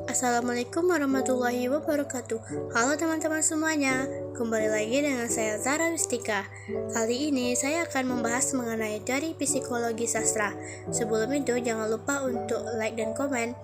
Assalamualaikum warahmatullahi wabarakatuh. Halo teman-teman semuanya, kembali lagi dengan saya Zara Wistika. Kali ini saya akan membahas mengenai teori psikologi sastra. Sebelum itu jangan lupa untuk like dan komen.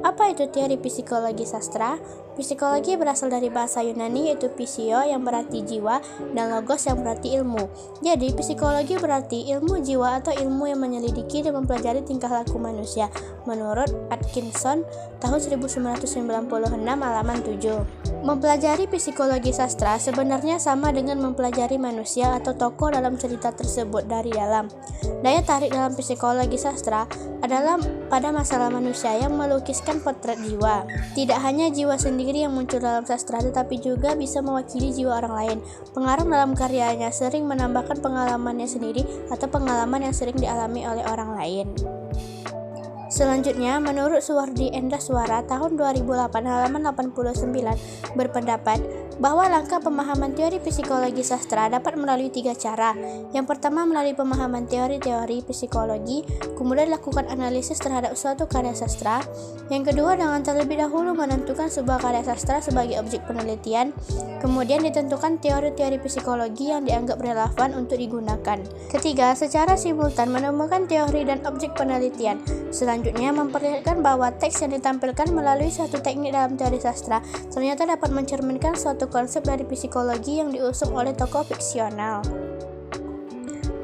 Apa itu teori psikologi sastra? Psikologi berasal dari bahasa Yunani yaitu physio yang berarti jiwa dan logos yang berarti ilmu. Jadi psikologi berarti ilmu jiwa atau ilmu yang menyelidiki dan mempelajari tingkah laku manusia. Menurut Atkinson tahun 1996 halaman 7. Mempelajari psikologi sastra sebenarnya sama dengan mempelajari manusia atau tokoh dalam cerita tersebut dari dalam. Daya tarik dalam psikologi sastra adalah pada masalah manusia yang melukiskan potret jiwa. Tidak hanya jiwa sendiri yang muncul dalam sastra, tetapi juga bisa mewakili jiwa orang lain. Pengarang dalam karyanya sering menambahkan pengalamannya sendiri atau pengalaman yang sering dialami oleh orang lain. Selanjutnya, menurut Suwardi Endaswara tahun 2008 halaman 89 berpendapat bahwa langkah pemahaman teori psikologi sastra dapat melalui 3 cara. Yang pertama melalui pemahaman teori-teori psikologi, kemudian lakukan analisis terhadap suatu karya sastra. Yang kedua dengan terlebih dahulu menentukan sebuah karya sastra sebagai objek penelitian, kemudian ditentukan teori-teori psikologi yang dianggap relevan untuk digunakan. Ketiga, secara simultan menemukan teori dan objek penelitian. Selanjutnya memperlihatkan bahwa teks yang ditampilkan melalui suatu teknik dalam teori sastra ternyata dapat mencerminkan suatu konsep dari psikologi yang diusung oleh tokoh fiksional.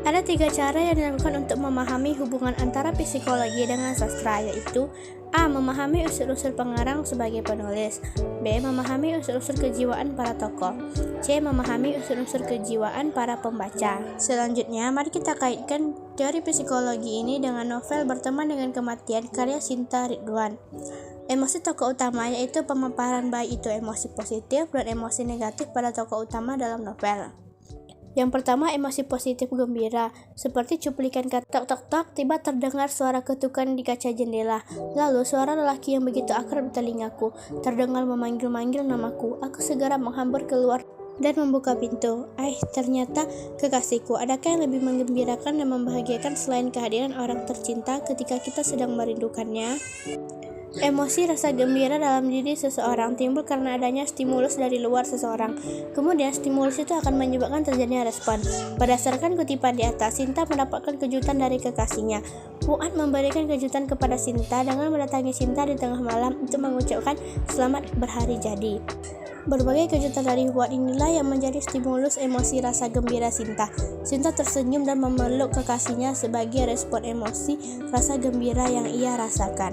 Ada 3 cara yang dilakukan untuk memahami hubungan antara psikologi dengan sastra, yaitu A. Memahami unsur-unsur pengarang sebagai penulis, B. Memahami unsur-unsur kejiwaan para tokoh, C. Memahami unsur-unsur kejiwaan para pembaca. Selanjutnya, mari kita kaitkan teori psikologi ini dengan novel Berteman dengan Kematian karya Sinta Ridwan. Emosi tokoh utama yaitu pemaparan baik itu emosi positif dan emosi negatif pada tokoh utama dalam novel. Yang pertama, emosi positif gembira, seperti cuplikan kata tok tok tok, tiba terdengar suara ketukan di kaca jendela. Lalu suara lelaki yang begitu akrab di telingaku, terdengar memanggil-manggil namaku. Aku segera menghambur keluar dan membuka pintu. Ternyata kekasihku. Adakah yang lebih menggembirakan dan membahagiakan selain kehadiran orang tercinta ketika kita sedang merindukannya? Emosi rasa gembira dalam diri seseorang timbul karena adanya stimulus dari luar seseorang. Kemudian stimulus itu akan menyebabkan terjadinya respon. Berdasarkan kutipan di atas, Sinta mendapatkan kejutan dari kekasihnya. Fuad memberikan kejutan kepada Sinta dengan mendatangi Sinta di tengah malam untuk mengucapkan selamat berhari jadi. Berbagai kejutan dari Fuad inilah yang menjadi stimulus emosi rasa gembira Sinta. Sinta tersenyum dan memeluk kekasihnya sebagai respon emosi rasa gembira yang ia rasakan.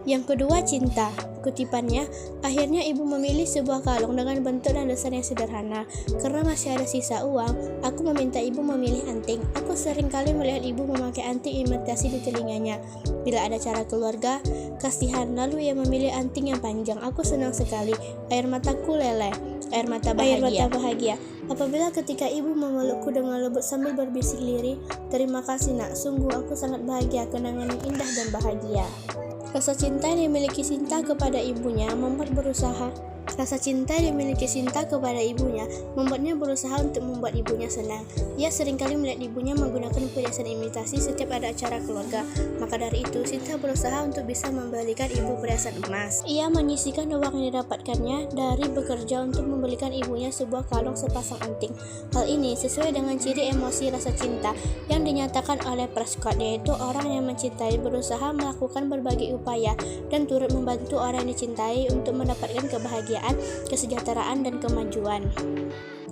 Yang kedua, cinta. Kutipannya, akhirnya ibu memilih sebuah kalung dengan bentuk dan desain yang sederhana. Karena masih ada sisa uang, aku meminta ibu memilih anting. Aku sering kali melihat ibu memakai anting imitasi di telinganya. Bila ada acara keluarga, kasihan, lalu ia memilih anting yang panjang. Aku senang sekali. Air mataku leleh. Air mata bahagia. Apabila ketika ibu memelukku dengan lembut sambil berbisik lirih, terima kasih nak, sungguh aku sangat bahagia, kenangan yang indah dan bahagia. Rasa cinta yang dimiliki Sinta kepada ibunya membuatnya berusaha untuk membuat ibunya senang. Ia seringkali melihat ibunya menggunakan perhiasan imitasi setiap ada acara keluarga. Maka dari itu, Sinta berusaha untuk bisa membelikan ibu perhiasan emas. Ia menyisihkan uang yang didapatkannya dari bekerja untuk membelikan ibunya sebuah kalung sepasang anting. Hal ini sesuai dengan ciri emosi rasa cinta yang dinyatakan oleh Prescott, yaitu orang yang mencintai berusaha melakukan berbagai upaya dan turut membantu orang yang dicintai untuk mendapatkan kebahagiaan, kesejahteraan, dan kemajuan.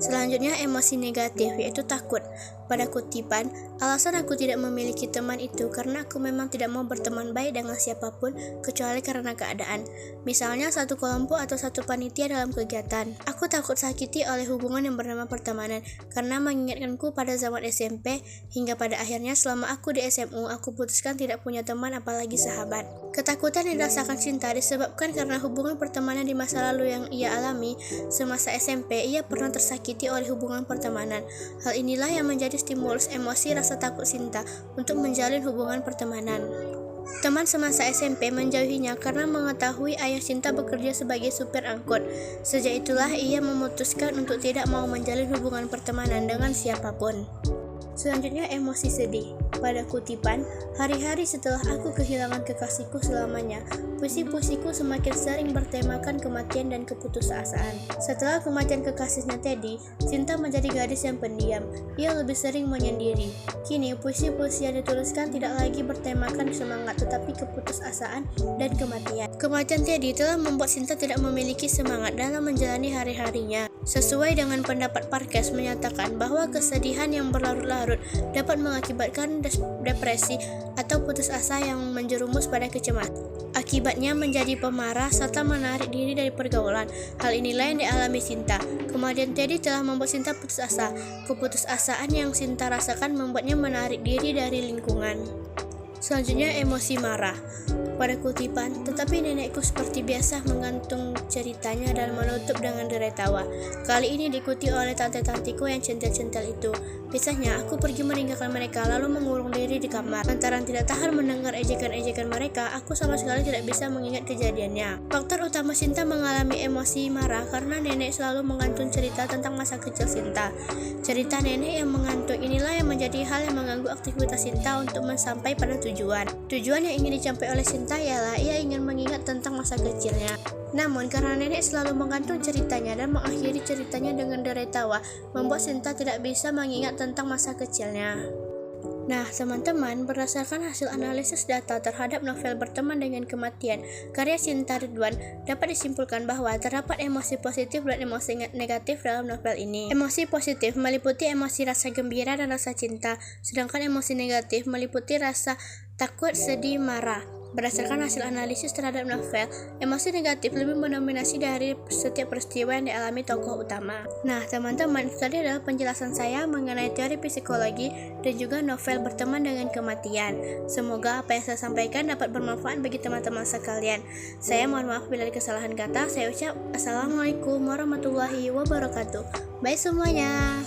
Selanjutnya, emosi negatif, yaitu takut. Pada kutipan, alasan aku tidak memiliki teman itu karena aku memang tidak mau berteman baik dengan siapapun kecuali karena keadaan. Misalnya satu kelompok atau satu panitia dalam kegiatan. Aku takut sakiti oleh hubungan yang bernama pertemanan karena mengingatkanku pada zaman SMP hingga pada akhirnya selama aku di SMU aku putuskan tidak punya teman apalagi sahabat. Ketakutan yang dirasakan Cinta disebabkan karena hubungan pertemanan di masa lalu yang ia alami semasa SMP. Ia pernah tersakiti oleh hubungan pertemanan. Hal inilah yang menjadi stimulus emosi rasa takut Sinta untuk menjalin hubungan pertemanan. Teman semasa SMP menjauhinya karena mengetahui ayah Sinta bekerja sebagai supir angkut. Sejak itulah ia memutuskan untuk tidak mau menjalin hubungan pertemanan dengan siapapun. Selanjutnya, emosi sedih. Pada kutipan, hari-hari setelah aku kehilangan kekasihku selamanya, puisi-puisiku semakin sering bertemakan kematian dan keputusasaan. Setelah kematian kekasihnya Teddy, Sinta menjadi gadis yang pendiam. Ia lebih sering menyendiri. Kini, puisi-puisi yang dituliskan tidak lagi bertemakan semangat, tetapi keputusasaan dan kematian. Kematian Teddy telah membuat Sinta tidak memiliki semangat dalam menjalani hari-harinya. Sesuai dengan pendapat Parkes menyatakan bahwa kesedihan yang berlarut-larut dapat mengakibatkan depresi atau putus asa yang menjerumus pada kecemasan. Akibatnya menjadi pemarah serta menarik diri dari pergaulan. Hal inilah yang dialami Sinta. Kemudian Teddy telah membuat Sinta putus asa. Keputusasaan yang Sinta rasakan membuatnya menarik diri dari lingkungan. Selanjutnya, emosi marah. Pada kutipan, tetapi nenekku seperti biasa menggantung ceritanya dan menutup dengan derai tawa. Kali ini diikuti oleh tante-tantiku yang centil-centil itu. Biasanya aku pergi meninggalkan mereka lalu mengurung diri di kamar. Lantaran tidak tahan mendengar ejekan-ejekan mereka, aku sama sekali tidak bisa mengingat kejadiannya. Faktor utama Sinta mengalami emosi marah karena nenek selalu menggantung cerita tentang masa kecil Sinta. Cerita nenek yang mengantuk inilah yang menjadi hal yang mengganggu aktivitas Sinta untuk sampai pada tujuan. Tujuan yang ingin dicapai oleh Sinta ialah ia ingin mengingat tentang masa kecilnya. Namun karena nenek selalu menggantung ceritanya dan mengakhiri ceritanya dengan derai tawa, membuat Sinta tidak bisa mengingat tentang masa kecilnya. Nah, teman-teman, berdasarkan hasil analisis data terhadap novel Berteman dengan Kematian, karya Sinta Ridwan, dapat disimpulkan bahwa terdapat emosi positif dan emosi negatif dalam novel ini. Emosi positif meliputi emosi rasa gembira dan rasa cinta, sedangkan emosi negatif meliputi rasa takut, sedih, marah. Berdasarkan hasil analisis terhadap novel, emosi negatif lebih mendominasi dari setiap peristiwa yang dialami tokoh utama. Nah, teman-teman, itu tadi adalah penjelasan saya mengenai teori psikologi dan juga novel Berteman dengan Kematian. Semoga apa yang saya sampaikan dapat bermanfaat bagi teman-teman sekalian. Saya mohon maaf bila ada kesalahan kata. Saya ucap Assalamualaikum warahmatullahi wabarakatuh. Bye semuanya.